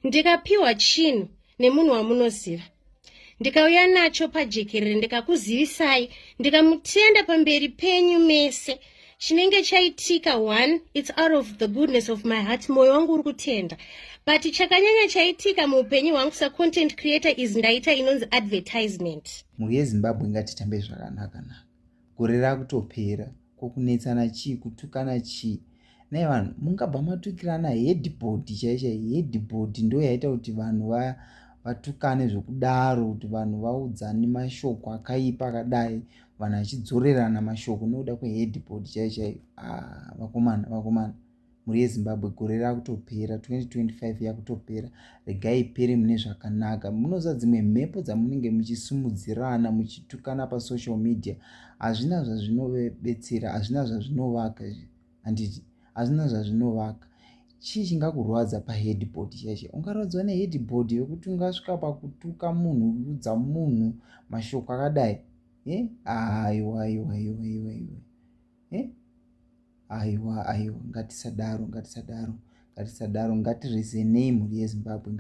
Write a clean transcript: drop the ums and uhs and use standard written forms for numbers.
ndikapiwa chinhu nemunhu wamunoziva, ndikauya nacho pajekerere ndikakuzivisai, ndikamutenda pamberi penyu mese, chinenge chaitika, 1, it's out of the goodness of my heart, moyo wangu uri kutenda. But chakanyanya chaitika muupenyu hwangu sacontent creator is ndaita inonzi advertisement. Mhuri yeZimbabwe ngatitambe zvakanaka naka. Gore rakutopera, kokunetsana chii, kutukana chii. Nai vanhu mungabva matukirana headboard chaizvo. Headboard ndo yaita kuti vanhu vatukane zvokudaro, kuti vanhu vaudzane mashoko akaipa akadai, vanhu vachidzorerana mashoko nokuda kweheadboard chaizvo. Vakomana mhuri yeZimbabwe, gore rakutopera, 2025 yakutopera. Regai ipere mune zvakanaka. Munoziva dzimwe mhepo dzamunenge muchisumudzirana muchitukana pasocial media, hazvina zvazvinobetsera, hazvina zvazvinovaka. Handiti hazvina zvazvinovaka. Chii chingakurwadza paheadboard chaizvo? Ungarwadzwa neheadboard yokuti ungasvika pakutuka munhu, kuudza munhu mashoko akadai. Aiwa, ngatisadaro, ngatirezenei mhuri yeZimbabwe.